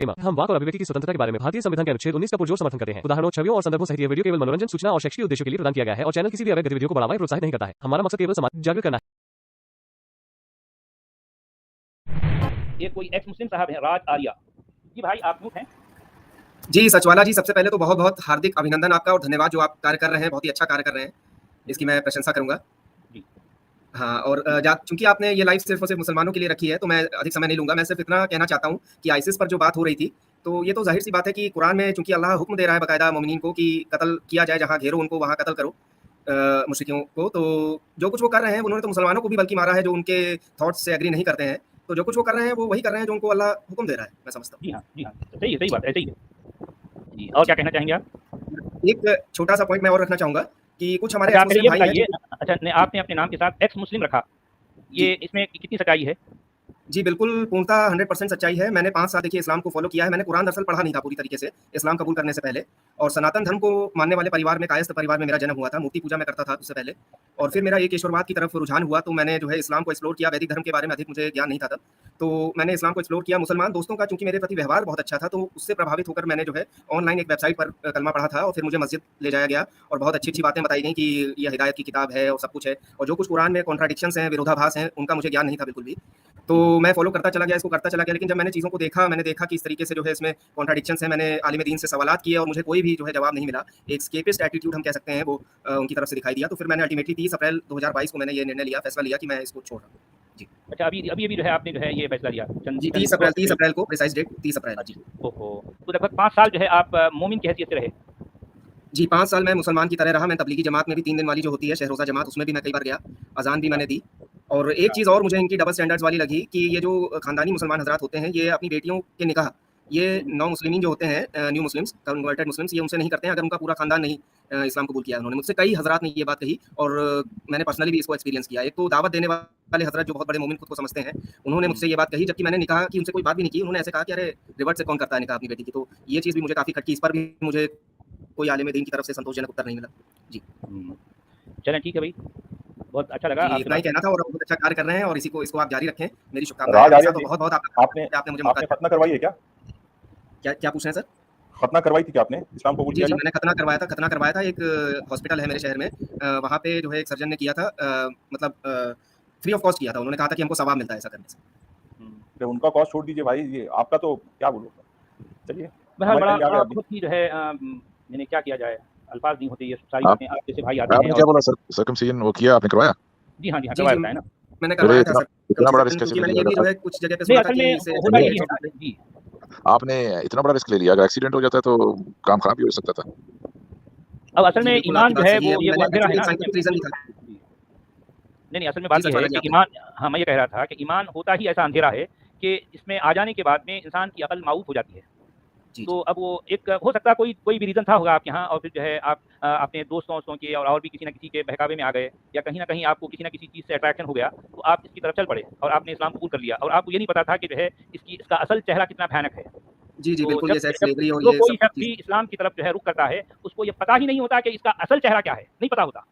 Disclaimer, हम वाक और अभिव्यक्ति की स्वतंत्रता के बारे में भारतीय संविधान के अनुच्छेद 19 का पुरजोर समर्थन करते हैं। उदाहरणों, छवियों और संदर्भों सहित यह वीडियो केवल मनोरंजन, सूचना और शैक्षिक उद्देश्यों के लिए प्रदान किया गया है और चैनल किसी भी अवैध गतिविधियों को बढ़ावा या प्रोत्साहित नहीं करता है। हमारा मकसद केवल समाज जागरूक करना है। ये कोई एक्स मुस्लिम साहब हैं, राज आर्या जी। भाई आप म्यूट हैं। जी सचवाला जी, सबसे पहले तो बहुत बहुत हार्दिक अभिनंदन आपका और धन्यवाद जो आप कार्य कर रहे हैं, बहुत ही अच्छा कार्य कर रहे हैं, इसकी मैं प्रशंसा करूंगा जी। हाँ, और चूंकि आपने ये लाइव सिर्फ और सिर्फ मुसलमानों के लिए रखी है तो मैं अधिक समय नहीं लूंगा। मैं सिर्फ इतना कहना चाहता हूँ कि आईसिस पर जो बात हो रही थी, तो ये तो जाहिर सी बात है कि कुरान में चूंकि अल्लाह हुक्म दे रहा है बाकायदा मोमिनीन को कि कत्ल किया जाए, जहाँ घेरो उनको वहाँ कत्ल करो मुश्रिकों को। तो जो कुछ वो कर रहे हैं, उन्होंने तो मुसलमानों को भी बल्कि मारा है जो उनके थॉट्स से एग्री नहीं करते हैं। तो जो कुछ वो कर रहे हैं वो वही कर रहे हैं जो उनको अल्लाह हुक्म दे रहा है, मैं समझता हूँ। जी हाँ, जी हाँ, सही है, सही बात है, सही है जी। और क्या कहना चाहेंगे आप? एक छोटा सा पॉइंट मैं और रखना चाहूंगा कि कुछ हमारे अच्छा, आप ये भाई बताइए, अच्छा आपने अपने नाम के साथ एक्स मुस्लिम रखा, ये इसमें कितनी सच्चाई है? जी बिल्कुल, पूर्णतः 100% सच्चाई है। मैंने 5 साल देखिए इस्लाम को फॉलो किया है। मैंने कुरान दरअसल पढ़ा नहीं था पूरी तरीके से इस्लाम कबूल करने से पहले, और सनातन धर्म को मानने वाले परिवार में, कायस्थ परिवार में मेरा जन्म हुआ था। मूर्ति पूजा मैं करता था उससे पहले, और फिर मेरा एक ईश्वरवाद की तरफ रुझान हुआ, तो मैंने जो है इस्लाम को एक्सप्लोर किया। वैदिक धर्म के बारे में अधिक मुझे ज्ञान नहीं था तब, तो मैंने इस्लाम को एक्सप्लोर किया। मुसलमान दोस्तों का चूंकि मेरे प्रति व्यवहार बहुत अच्छा था, तो उससे प्रभावित होकर मैंने जो है ऑनलाइन एक वेबसाइट पर कलमा पढ़ा था, और फिर मुझे मस्जिद ले जाया गया और बहुत अच्छी बातें बताई गई कि ये हिदायत की किताब है और सब कुछ है, और जो कुछ कुरान में कॉन्ट्राडिक्शंस हैं, विरोधाभास हैं, उनका मुझे ज्ञान नहीं था बिल्कुल भी। तो मैं फॉलो करता चला गया, इसको करता चला गया। लेकिन जब मैंने चीज़ों को देखा, मैंने देखा कि इस तरीके से जो है इसमें कॉन्ट्राडिक्शंस हैं। मैंने आलिम दीन से सवालात किए और मुझे कोई भी जो है जवाब नहीं मिला। एक एस्केपिस्ट एटीट्यूड हम कह सकते हैं, वो उनकी तरफ से दिखाई दिया। तो फिर मैंने अल्टीमेटली 30 अप्रैल 2022 को मैंने ये निर्णय लिया, फैसला लिया कि मैं इसको छोड़ रहा हूँ। जी। अच्छा, अभी जो है आपने जो है ये फैसला लिया जी, 30 अप्रैल को, प्रिसाइज डेट 30 अप्रैल। जी। ओहो, तो लगभग 5 साल जो है आप मोमिन की हैसियत से रहे। जी, 5 साल मैं मुसलमान की तरह रहा। मैं तबलीगी जमात में भी 3 दिन वाली जो होती है शहरोज़ा जमात, उसमें भी मैं कई बार गया, अज़ान भी मैंने दी। और एक चीज़ और मुझे इनकी डबल स्टैंडर्ड्स वाली लगी कि ये जो खानदानी मुसलमान हज़रात होते हैं, ये अपनी बेटियों के निकाह, ये नौ मुस्लिमीन जो होते हैं, न्यू मुस्लिम्स, कन्वर्टेड मुस्लिम्स, ये उनसे नहीं करते हैं अगर उनका पूरा खानदान नहीं इस्लाम कबूल किया है उन्होंने। मुझसे कई हज़रात ने ये बात कही, और मैंने पर्सनली भी इसको एक्सपीरियंस किया। एक तो दावत देने वाले हज़रत जो बहुत बड़े मोमिन खुद को समझते हैं, उन्होंने मुझसे ये बात कही, जबकि मैंने निकाह की उनसे कोई बात भी नहीं की। उन्होंने ऐसे कहा कि अरे रिवर्ट से कौन करता है निकाह अपनी बेटी की। तो ये चीज़ भी मुझे काफ़ी खटकी। इस पर भी मुझे कोई आलिम दीन की तरफ से संतोषजनक उत्तर नहीं मिला। जी। चलें, ठीक है भाई, बहुत अच्छा लगा। इतना ही कहना था, और बहुत अच्छा कार्य कर रहे हैं, और इसको आप जारी रखें। मेरी शुभकामनाएं। बहुत आपने मुझे मौका खतना करवाई है क्या? क्या पूछ रहे हैं सर? खतना करवाई थी क्या आपने? इस्लाम कबूल किया? जी, मैंने खतना करवाया था। एक हॉस्पिटल है मेरे शहर में, वहाँ पे जो है एक सर्जन ने किया था, मतलब फ्री ऑफ कॉस्ट किया था। उन्होंने कहा था कि हमको सवाब मिलता है ऐसा करने से। उनका कॉस्ट छोड़ दीजिए भाई, ये आपका तो क्या बोलूं। चलिए, बड़ा बहुत ही जो है मैंने क्या किया जाए, अल्फाज नहीं होते, ये सारी बातें आप जैसे भाई आते हैं। आपने क्या बोला सर? सर्कमसिजन वो किया आपने, करवाया? जी हाँ, करवाया है ना, मैंने करवाया था सर। इतना बड़ा रिस्क कैसे क्योंकि मैंने ये भी जो है कुछ जगह पे नहीं, सुना था असल में कि होता यही है जी। आपने इतना बड़ा रिस्क ले लिया, अगर एक्सीडेंट हो जाता है तो काम खराब भी हो सकता था। अब असल में ईमान जो है वो ये अंधेरा है ना। नहीं, असल में बात ये है कि ईमान, हाँ मैं ये कह रहा था कि ईमान होता ही ऐसा अंधेरा है कि इसमें आ जाने के बाद में इंसान की अकल माऊफ हो जाती है। तो अब वो एक हो सकता है कोई भी रीज़न था होगा आपके यहाँ, और फिर जो है आप अपने दोस्तों के और भी किसी न किसी के बहकावे में आ गए, या कहीं ना कहीं आपको किसी न किसी चीज़ से अट्रैक्शन हो गया, तो आप इसकी तरफ चल पड़े और आपने इस्लाम कबूल कर लिया, और आपको ये नहीं पता था कि जो है इसका असल चेहरा कितना भयानक है। जी, तो बिल्कुल, ये सेक्स स्लेवरी और जो ये कोई सब शख्स भी इस्लाम की तरफ जो है रुख करता है, उसको ये पता ही नहीं होता कि इसका असल चेहरा क्या है, नहीं पता होता।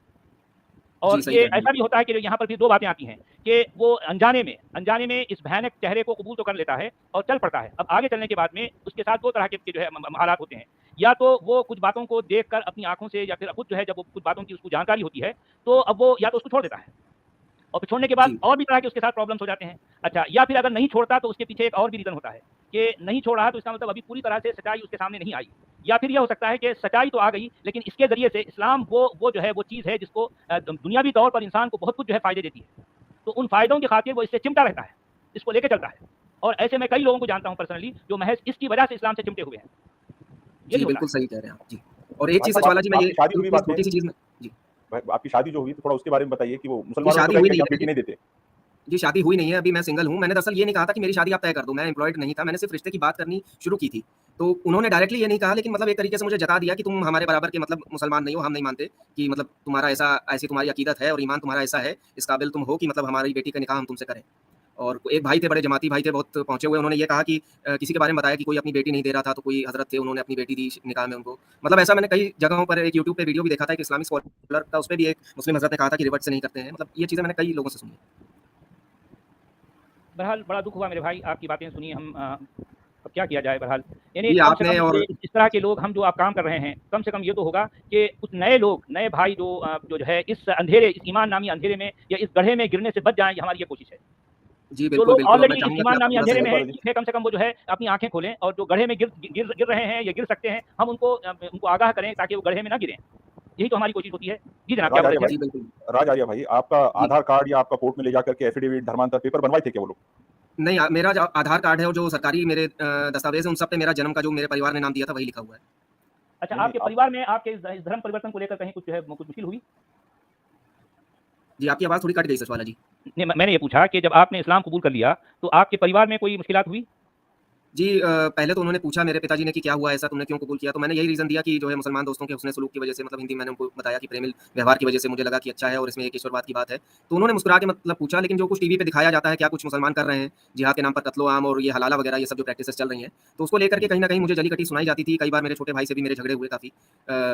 और ये ऐसा भी होता है कि यहाँ पर भी दो बातें आती हैं कि वो अनजाने में इस भयानक चेहरे को कबूल तो कर लेता है और चल पड़ता है। अब आगे चलने के बाद में उसके साथ दो तरह के जो है हालात होते हैं। या तो वो कुछ बातों को देखकर अपनी आंखों से, या फिर खुद जो है जब वो कुछ बातों की उसको जानकारी होती है, तो अब वो या तो उसको छोड़ देता है, और फिर छोड़ने के बाद और भी तरह के उसके साथ प्रॉब्लम्स हो जाते हैं। अच्छा, या फिर अगर नहीं छोड़ता तो उसके पीछे एक और भी रीज़न होता है कि नहीं छोड़ रहा, तो इसका मतलब अभी पूरी तरह से सच्चाई उसके सामने नहीं आई। या फिर यह हो सकता है कि सच्चाई तो आ गई, लेकिन इसके ज़रिए से इस्लाम वो जो है वो चीज़ है जिसको दुनियावी तौर पर इंसान को बहुत कुछ जो है फ़ायदे देती है। तो उन फ़ायदों की खातिर वो इससे चिमटा रहता है, इसको लेके चलता है। और ऐसे मैं कई लोगों को जानता हूँ पर्सनली, जो महज इसकी वजह से इस्लाम से चिमटे हुए हैं। जी, बिल्कुल सही कह रहे हैं आप। जी, और एक चीज़ सचवाला जी, मैं ये छोटी सी चीज़ में, जी आपकी शादी जो हुई तो थोड़ा उसके बारे में बताइए कि वो मुसलमानों शादी को हुई बेटी नहीं देते। जी, शादी हुई नहीं है, अभी मैं सिंगल हूँ। मैंने दरअसल ये नहीं कहा था कि मेरी शादी आप तय कर दो, मैं एम्प्लॉयड नहीं था, मैंने सिर्फ रिश्ते की बात करनी शुरू की थी। तो उन्होंने डायरेक्टली ये नहीं कहा, लेकिन मतलब एक तरीके से मुझे जता दिया कि तुम हमारे बराबर के मतलब मुसलमान नहीं हो, हम नहीं मानते कि मतलब तुम्हारा ऐसी तुम्हारी अकीदत है और ईमान तुम्हारा ऐसा है, इस काबिल तुम हो कि मतलब हमारी बेटी का निकाह हम तुमसे करें। और एक भाई थे, बड़े जमाती भाई थे, बहुत पहुँचे हुए, उन्होंने ये कहा कि किसी के बारे में बताया कि कोई अपनी बेटी नहीं दे रहा था, तो कोई हज़रत थे, उन्होंने अपनी बेटी दी निकाह में उनको। मतलब ऐसा मैंने कई जगहों पर एक यूट्यूब पे वीडियो भी देखा था, एक इस्लामिक स्कॉलर था, उसपे भी एक मुस्लिम हज़रत ने कहा था कि रिवर्ट से नहीं करते हैं। मतलब ये चीज़ें मैंने कई लोगों से सुनी। बहरहाल बड़ा दुख हुआ मेरे भाई, आपकी बातें सुनी हम अब क्या किया जाए बहरहाल, यानी जी, कम से आपने कम और इस तरह के लोग हम जो आप काम कर रहे हैं, कम से कम ये तो होगा कि कुछ नए लोग, नए भाई जो है इस अंधेरे, इस ईमान नामी अंधेरे में या इस गड्ढे में गिरने से बच जाएँ, ये हमारी ये कोशिश है। जी, जो बिल्कुल, लोग बिल्कुल, और मैं ऑलरेडी इस चाहूँगा कि ईमान आप नामी थोड़ा अंधेरे में सहयोग हैं, ठीक है, कम से कम वो जो है अपनी आँखें खोलें और जो गड्ढे में गिर रहे हैं या गिर सकते हैं, हम उनको आगाह करें ताकि वो गड्ढे में ना गिरें। यही तो हमारी कोशिश होती है। जी जनाब, क्या राज बोल आर्य रहे थे? जी, भाई, बिल्कुल। राज आर्य भाई, आपका जी। आधार कार्ड या आपका कोर्ट में ले जाकर के एफिडेविट, धर्मांतर पेपर बनवाए थे क्या वो लोग? नहीं, मेरा जो आधार कार्ड है और जो सरकारी मेरे दस्तावेज़ हैं, उन सब पे मेरा जन्म का जो मेरे परिवार ने नाम दिया था, वही लिखा हुआ है। अच्छा, नहीं, नहीं, आपके आप परिवार में आपके इस धर्म परिवर्तन को लेकर कहीं कुछ जो है कुछ मुश्किल हुई? जी, आपकी आवाज़ थोड़ी कट गई सचवाला जी। नहीं, मैंने ये पूछा कि जब आपने इस्लाम कबूल कर लिया, तो आपके परिवार में कोई मुश्किलात हुई? जी, पहले तो उन्होंने पूछा मेरे पिताजी ने कि क्या हुआ ऐसा तुमने क्यों कबूल किया? तो मैंने यही रीज़न दिया कि जो है मुसलमान दोस्तों के हुस्न सलूक की वज़ह से, मतलब हिंदी में मैंने उनको बताया कि प्रेमिल व्यवहार की वज़ह से मुझे लगा कि अच्छा है और इसमें एक ईश्वरवाद की बात है। तो उन्होंने मुस्कुरा के मतलब पूछा, लेकिन जो कुछ टीवी पे दिखाया जाता है, क्या कुछ मुसलमान कर रहे हैं, जिहाद के नाम पर कत्लो-आम और ये हलाला वगैरह ये सब जो प्रैक्टिसेस चल रही हैं, तो उसको लेकर के कहीं न कहीं मुझे जली-कटी सुनाई जाती थी। कई बार मेरे छोटे भाई से भी मेरे झगड़े हुए काफ़ी।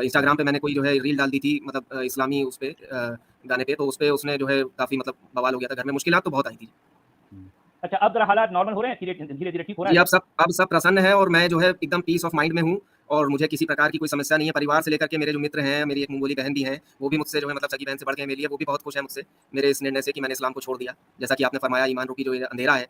इंस्टाग्राम पे मैंने कोई जो है रील डाल दी थी, मतलब इस्लामी उस पे गाने पे, तो उसपे उसने जो है काफ़ी मतलब बवाल हो गया था घर में, मुश्किलात तो बहुत आई थी। अच्छा, अब ज़रा हालात नॉर्मल हो रहे हैं? धीरे-धीरे ठीक हो रहा जी, है अब सब? सब प्रसन्न है और मैं जो है एकदम पीस ऑफ माइंड में हूँ और मुझे किसी प्रकार की कोई समस्या नहीं है। परिवार से लेकर के मेरे जो मित्र हैं, मेरी एक मंगोली बहन भी हैं, वो भी मुझसे जो है मतलब सगी बहन से बढ़ के हैं मेरे लिए, वो भी बहुत खुश हैं मुझसे, मेरे इस निर्णय से कि मैंने इस्लाम को छोड़ दिया। जैसा कि आपने फरमाया ईमान रूपी जो ये अंधेरा है,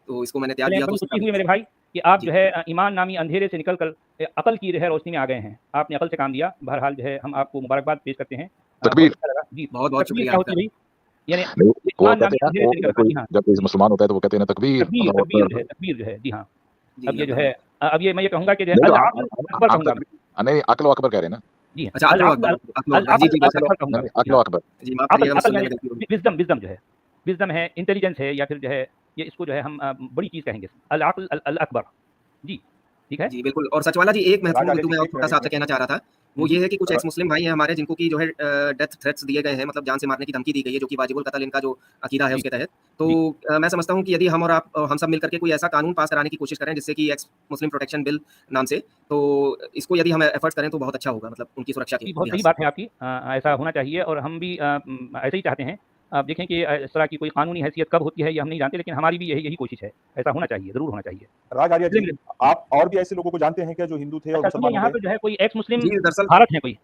तो इसको मैंने त्याग चलें, दिया तो बड़ी उससे खुशी काफ़ी हुई खुश मेरे हूँ। भाई कि आप जी, जो है ईमान नामी अंधेरे से निकल कर अक़ल की जो है रोशनी में आ गए हैं। आपने अक़ल से काम लिया। बहरहाल जो है हम आपको मुबारकबाद पेश करते हैं। बहुत तकबीर। अच्छा लगा। जी, बहुत-बहुत तकबीर शुक्रिया क्या होती आपका। है भई? यानी नहीं, वो ईमान कहते नामी हैं ना, अंधेरे वो से निकल कर। जी हाँ, जब कोई मुसलमान होता है तो वो कहते हैं ना तकबीर, तकबीर अल्लाहू अकबर। तकबीर जो है, जी हाँ। जी, अब ये जो अल्लाह है अब ये मैं ये कहूँगा कि जो है नहीं तो अल आप अक़ल अकबर आप कहूँगा मैं। तकबीर नहीं, अक़ल व अकबर कह रहे हैं ना? जी हाँ, अच्छा, अल अक़लो अक़ल अकबर, अक़लो अल अकबर। जी, अक़ल जी, अल बेशक। अकबर कहूँगा नहीं, मैं। नहीं, जी अक़ल व हाँ। अकबर। जी, माफ़ अक़ल करिएगा मुझसे अक़ल सुनने यानी में गलती हो गई। विज़डम जो है, विज़डम है, इंटेलिजेंस है या फिर जो है ये इसको जो है हम बड़ी चीज़ कहेंगे। अल अक़ल अल अकबर। जी, ठीक है? जी, बिल्कुल। और सचवाला जी, एक राज महत्वपूर्ण आर्य बिंदु जी, मैं और 1 मिनट, छोटा-सा 1 आपसे मिनट। कहना चाह रहा था, वो हुँ, ये है कि कुछ र एक्स मुस्लिम भाई हैं हमारे जिनको कि जो है डेथ थ्रेट्स दिए गए हैं, मतलब जान से मारने की धमकी दी गई है, जो कि वाजिबुल कत्ल इनका जो अकीदा है जी, उसके तहत। तो जी। मैं समझता हूँ कि यदि हम और आप हम सब मिल कर के कोई ऐसा कानून पास कराने की कोशिश करें, जिससे कि एक्स मुस्लिम प्रोटेक्शन बिल नाम से, तो इसको यदि हम एफर्ट्स करें तो बहुत अच्छा होगा, मतलब उनकी सुरक्षा के जी, बहुत लिहाज़ सही से। बात है आपकी। ऐसा होना चाहिए और हम भी ऐसे ही चाहते हैं। आप देखें कि इस तरह की कोई कानूनी हैसियत कब होती है ये हम नहीं जानते, लेकिन हमारी भी यही यही कोशिश है। ऐसा होना चाहिए, ज़रूर होना चाहिए। राज आर्य चलिए जी, मेरे। आप और भी ऐसे लोगों को जानते हैं क्या जो हिंदू थे और अच्छा सुनिए, मुसलमान हो यहाँ गए? पे जो है कोई एक्स मुस्लिम जी, दरअसल भारत है कोई।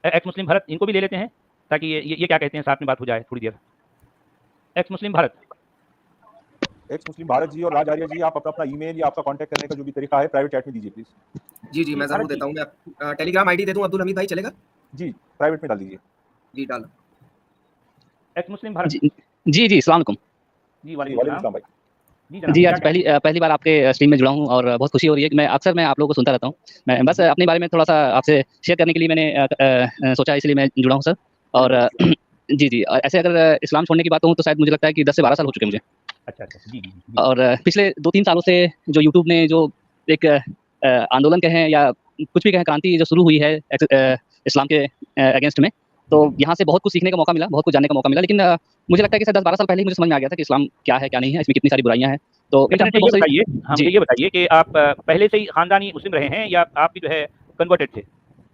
एक्स मुस्लिम भारत, इनको भी ले लेते हैं, ताकि ये क्या कहते हैं साथ में बात हो जाए थोड़ी देर। Ex Muslim Bharat. Ex Muslim Bharat ji और राज आर्य जी, आप अपना ईमेल या आपका कॉन्टैक्ट करने का जो भी तरीका है प्राइवेट चैट में दीजिए प्लीज़। जी, जी, जी, मैं ज़रूर भारत जी। देता हूँ। मैं टेलीग्राम आईडी दे दूँ अब्दुल हमीद भाई, चलेगा? जी, प्राइवेट में डाल दीजिए। जी, डाला। X Muslim Bharat. जी, जी, जी, अस्सलाम वालेकुम। जी, जी, वालेकुम वालेकुम सलाम। सलाम भाई। जी जनाब, जी, क्या आज कहते हैं? पहली बार आपके स्ट्रीम में जुड़ा हूँ और बहुत खुशी हो रही है कि मैं आप लोगों को सुनता रहता हूँ। मैं बस जी, अपने बारे में थोड़ा-सा आपसे शेयर करने के लिए मैंने सोचा, इसलिए मैं जुड़ा हूँ सर। और बिल्कुल, बिल्कुल। जी, जी, ऐसे अगर इस्लाम छोड़ने की बात कहूँ तो शायद मुझे लगता है कि 10 से 12 साल हो चुके हैं मुझे। अच्छा, अच्छा। जी, जी, जी। और पिछले 2-3 सालों से जो यूट्यूब ने जो एक आंदोलन कहें या कुछ भी कहें, क्रांति जो शुरू हुई है इस्लाम के अगेंस्ट में, तो यहाँ से बहुत कुछ सीखने का मौका मिला, बहुत कुछ जानने का मौका मिला। लेकिन मुझे लगता है कि शायद 10-12 साल पहले ही मुझे समझ में आ गया था कि इस्लाम क्या है, क्या नहीं है, इसमें कितनी सारी बुराइयाँ हैं। तो अच्छा इंटरनेट पे मुझे ये बहुत सारी। बताइए, हाँ, मुझे जी। ये बताइए कि आप पहले से ही खानदानी मुस्लिम रहे हैं या आप भी जो है कन्वर्टेड थे?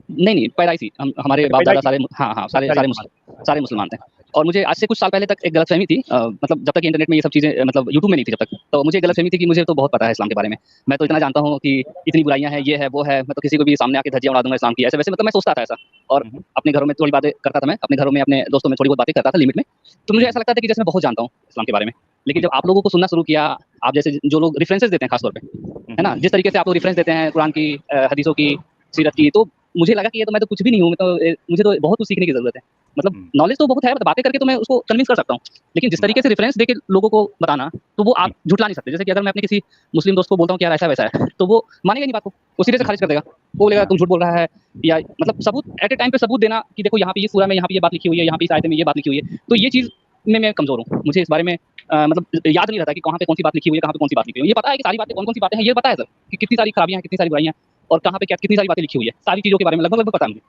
नहीं, नहीं, पैदाइशी हमारे अच्छा बाप-दादा पैदाइशी। सारे हाँ, हाँ, सब सारे सारे सारे मुसलमान। अच्छा, सारे अच्छा, मुसलमान थे। अच्छा, अच्छा। और मुझे आज से कुछ साल पहले तक एक गलतफ़हमी थी, मतलब जब तक इंटरनेट में ये सब चीज़ें, मतलब यूट्यूब में नहीं थी जब तक, तो मुझे एक जी, गलतफ़हमी थी कि मुझे तो बहुत पता है इस्लाम के बारे में। मैं तो जी, इतना जानता हूँ कि इतनी बुराइयाँ हैं, ये है, वो है, मैं तो किसी को भी सामने आके धज्जियाँ उड़ा दूँगा इस्लाम की, ऐसे-वैसे, मतलब मैं सोचता था ऐसा। और हुँ, हुँ, अपने घरों में थोड़ी बातें करता था मैं, अपने घरों में अपने दोस्तों में थोड़ी बहुत बातें करता था लिमिट में। तो मुझे जी, ऐसा लगता था कि जैसे मैं बहुत जानता हूँ इस्लाम के बारे में। लेकिन जी। जब आप लोगों को सुनना शुरू किया, आप जैसे जो लोग रेफरेंसेस देते हैं खास तौर पे, हुँ, है हुँ, ना? जिस तरीके से आप लोग रेफरेंस देते हैं कुरान की, हदीसों की, सीरत की, तो मुझे लगा कि ये तो मैं तो कुछ भी नहीं हूँ, मैं तो मुझे तो बहुत कुछ सीखने की ज़रूरत है। मतलब हुँ, नॉलेज तो बहुत है, मतलब बातें करके तो मैं उसको कन्विंस कर सकता हूँ। लेकिन जिस हुँ, तरीके से रेफरेंस देके लोगों को बताना, तो वो आप जी, झुठला नहीं सकते। जैसे कि अगर मैं अपने किसी मुस्लिम दोस्त को बोलता हूँ कि यार ऐसा-वैसा है, तो वो मानेगा नहीं बात को, वो सिरे से हुँ, खारिज कर देगा। वो बोलेगा हाँ, तुम झूठ बोल रहा है, या मतलब सबूत एट ए टाइम पे सबूत देना कि देखो यहाँ पे ये सूरा में यहाँ पे ये बात लिखी हुई है, यहाँ पे इस आयत में ये बात लिखी हुई है। तो ये चीज़ में मैं कमज़ोर हूँ। मुझे इस बारे में मतलब याद नहीं रहता कि कहाँ पे कौन-सी बात लिखी हुई है, कहाँ पे कौन-सी बात लिखी हुई है। ये पता है कि सारी बातें कौन-कौन सी बातें हैं, ये पता है सर, कि कितनी सारी खराबियाँ हैं, कितनी सारी बुराइयाँ हैं और कहाँ पे क्या कितनी सारी बातें लिखी हुई है। सारी चीज़ों के बारे में लगभग-लगभग पता है मुझे।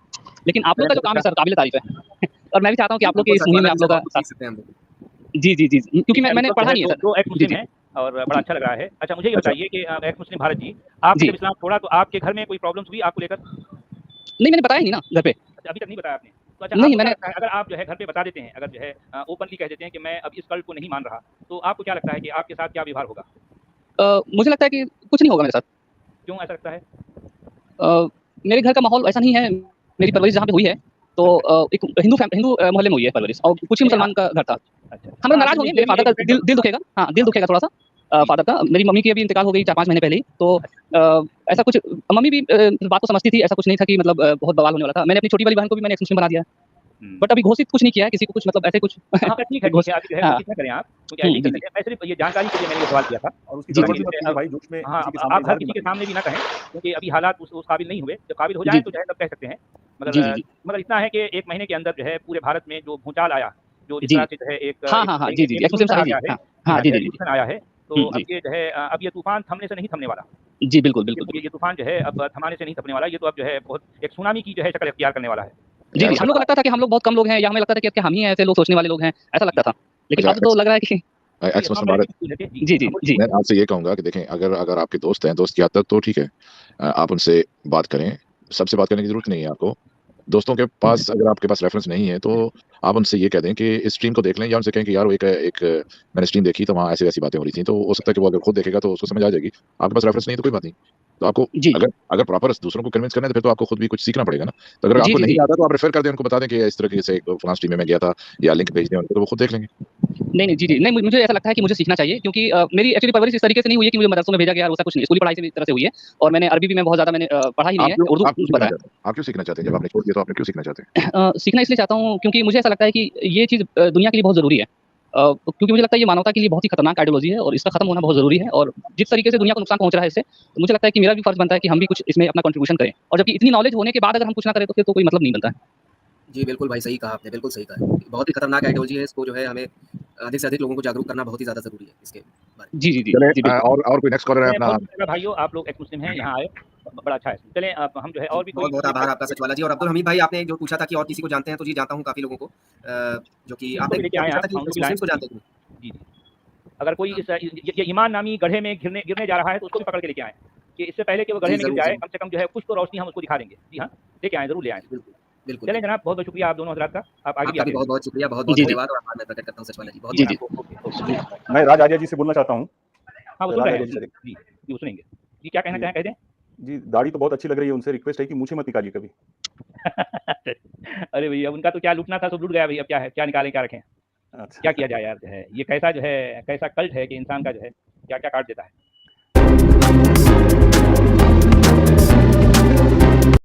लेकिन आप लोग का जो काम है सर, काबिल-ए-तारीफ़ है। और मैं भी चाहता हूँ कि जी, आप लोग की बिल्कुल, इस मुहिम सचवाला में जी आप से लोग का बहुत कुछ साथ। सीख सकते हैं हम लोग। जी, जी, जी। क्योंकि ठीक है, मैंने अभी तक जो पढ़ा है नहीं है 2 सर। 2 एक्स जी, मुस्लिम जी। हैं और बड़ा जी, अच्छा लग रहा है। अच्छा मुझे ये अच्छा। बताइए कि एक्स मुस्लिम भारत जी, आपने जी। जब इस्लाम छोड़ा तो आपके घर में कोई प्रॉब्लम्स हुई आपको लेकर? नहीं, मैंने बताया नहीं ना घर पे। अच्छा अभी तक नहीं बताया आपने। तो अच्छा नहीं, आपको क्या मैंने लगता है अगर आप जो है घर पे बता देते हैं, अगर जो है ओपनली कह देते हैं कि मैं अब इस कल्ट को नहीं मान रहा, तो आपको क्या लगता है कि आपके साथ क्या व्यवहार होगा? मुझे लगता है कि कुछ नहीं होगा मेरे साथ। क्यों ऐसा लगता है? मेरे घर का माहौल ऐसा नहीं है, मेरी परवरिश जहाँ पे हुई है तो एक हिंदू मोहल्ले में हुई है परवरिश, और कुछ ही मुसलमान का घर था। अच्छा। हम लोग हाँ, नाराज तो होंगे, ये मेरे भी फादर का एक दिल दुखेगा, हाँ दिल दुखेगा थोड़ा सा फादर का। मेरी मम्मी की अभी इंतकाल हो गई 4-5 महीने पहले ही, तो ऐसा कुछ मम्मी भी बात को समझती थी, ऐसा कुछ नहीं था कि मतलब बहुत बवाल होने वाला था। मैंने अपनी छोटी वाली बहन को भी मैंने एक्स मुस्लिम बना दिया, बट अभी घोषित कुछ नहीं किया है किसी को, कुछ मतलब ऐसे कुछ हाँ, ठीक है, घोष अभी जो है हाँ, कोशिश ना करें आप, क्योंकि ऐसे ही जी, कर लेंगे। मैं सिर्फ ये जानकारी के लिए मैंने ये सवाल किया था। और उसकी जी, गड़बड़ जी, भी मत कीजिए भाई, जोश में हाँ, किसी के सामने आप हर इज़हार भी किसी के मत कीजिए। सामने भी ना कहें, क्योंकि अभी हालात उस काबिल नहीं हुए। जब काबिल हो जी, जाएँ तो जो है तब कह सकते हैं। जी, जी, जी, मगर इतना है कि 1 महीने के अंदर जो है पूरे भारत में जो भूचाल आया, जो इस जी। तरह से जो है एक हाँ, एक हाँ, हाँ, एक जी, जी, जी, एक्स मुस्लिम एवोल्यूशन साहिब आ जी, गया है। हाँ, जी हाँ, हाँ, जी, जी, जी, एवोल्यूशन आया है। तो अब जी, ये जो है अब ये तूफ़ान थमने से नहीं थमने वाला। जी, बिल्कुल, बिल्कुल, बिल्कुल। ये तूफ़ान जो है अब थमाने से नहीं थमने वाला। ये तो अब जो है बहुत एक सुनामी की जो है शक्ल इख्तियार करने वाला है। जी, जी, अच्छा हम लोग को लगता था कि हम लोग बहुत कम लोग हैं, या हमें लगता था कि हम ही हैं ऐसे लोग सोचने वाले लोग हैं, ऐसा लगता था। लेकिन अच्छा अब तो लग रहा है कि जी, एक्स इस्लाम मुस्लिम वाले भारत, भी स्कूल है। जी, जी, जी, हाँ, बोलिए। जी, मैं आपसे ये कहूंगा कि देखें, अगर अगर आपके दोस्त हैं, दोस्त की हद तक तो ठीक है, आप उनसे बात करें। सबसे बात करने की जरूरत नहीं है आपको। दोस्तों के पास अगर आपके पास रेफरेंस नहीं है तो आप उनसे ये कह दें कि इस स्ट्रीम को देख लें, या उनसे कहें कि यार वो एक मैंने स्ट्रीम देखी तो वहाँ ऐसी ऐसी बातें हो रही थी, तो हो सकता है कि वो अगर खुद देखेगा तो उसको समझ आ जाएगी। आपके पास रेफरेंस नहीं है तो कोई बात नहीं। तो आपको जी, अगर अगर प्रॉपर दूसरों को कन्विंस करना है तो फिर तो आपको खुद भी कुछ सीखना पड़ेगा ना। तो अगर जी, आपको जी, नहीं जी। आता तो आप रेफर कर दें, उनको बता दें कि इस तरह से एक फलां स्ट्रीम में मैं गया था, या लिंक भेज दें उनको, तो वो खुद देख लेंगे। नहीं, नहीं, जी, जी। नहीं, मुझे ऐसा लगता है कि मुझे सीखना चाहिए, क्योंकि मेरी एक्चुअली परवरिश इस तरीके से नहीं हुई है कि मुझे मदरसों में भेजा गया और वैसा कुछ नहीं। स्कूली पढ़ाई से इस तरह से हुई है, और मैंने अरबी भी मैं बहुत ज़्यादा मैंने पढ़ा ही नहीं है, उर्दू आप क्यों सीखना पता है। चाहते हैं? आप क्यों सीखना चाहते हैं? जब आपने छोड़ दिया तो आपने क्यों सीखना चाहते हैं? सीखना इसलिए चाहता हूँ क्योंकि मुझे ऐसा लगता है कि ये चीज़ दुनिया के लिए बहुत ज़रूरी है। क्योंकि मुझे लगता है ये मानवता के लिए बहुत ही खतरनाक आइडियोलॉजी है, और इसका खत्म होना बहुत ज़रूरी है। और जिस तरीके से दुनिया को नुकसान पहुँच रहा है इससे, तो मुझे लगता है कि मेरा भी फर्ज़ बनता है कि हम भी कुछ इसमें अपना कंट्रीब्यूशन करें। और जबकि इतनी नॉलेज होने के बाद अगर हम कुछ ना करें तो फिर तो कोई मतलब नहीं बनता है। जी, बिल्कुल भाई, सही कहा आपने, बिल्कुल सही कहा है। बहुत ही खतरनाक आइडियोलॉजी है, इसको जो है हमें अधिक से अधिक लोगों को जागरूक करना बहुत ही ज़्यादा ज़रूरी है इसके बारे में। जी, जी, जी। चले जी, बिल्कुल। और कोई नेक्स्ट कॉलर है चलें, अपना? बहुत अच्छा लगा भाइयों, आप लोग एक्स मुस्लिम हैं, यहाँ आए, बड़ा अच्छा है। चलें, अब हम जो है जी, और भी कोई बहुत-बहुत आभार आपका सचवाला जी। और अब्दुल हमीद भाई, आपने जो पूछा था कि और किसी को जानते हैं, तो जी जानता हूँ काफ़ी लोगों को। जो कि उनको आपने भी लेके क्या आएँ पूछा आप, था कि उनको भी लाएँ। मुस्लिम्स को जी, जानते हैं कि नहीं? जी, जी। अगर कोई हाँ, इस ये ईमान नामी गड्ढे में गिरने जा रहा है तो उसको भी पकड़ के लेके आएँ, कि इससे पहले कि वो गड्ढे जी, में गिर ज़रूर, जाए, ज़रूर। कम से कम जो है कुछ तो रोशनी हम उसको दिखा देंगे। जी हाँ, लेके आएँ, ज़रूर ले आएँ। बिल्कुल, बिल्कुल, चलें बिल्कुल। जनाब, बहुत-बहुत शुक्रिया आप दोनों हज़रात का। आप आगे भी आपका भी आते रहिए। बहुत-बहुत शुक्रिया, बहुत-बहुत जी, जी। धन्यवाद और आभार मैं प्रकट करता हूँ सचवाला जी। जी जी, बहुत-बहुत जी। जनाब, ओके, ओके। जी, मैं राज आर्या जी से बोलना चाहता हूँ। हाँ, वो सुन राज रहे आर्या हैं। जी जी, से जी, जी, वो सुनेंगे। जी, क्या कहना जी, चाहें, कह दें? जी, दाढ़ी तो बहुत अच्छी लग रही है, उनसे रिक्वेस्ट है कि मूंछें मत निकालिए कभी। अरे भैया, उनका तो क्या लूटना था, सब लूट गया भैया, अब क्या है? क्या निकालें, क्या रखें? क्या अच्छा। किया जाए यार, जो है, ये कैसा जो है, कैसा कल्ट है कि इंसान का जो है क्या-क्या काट देता है।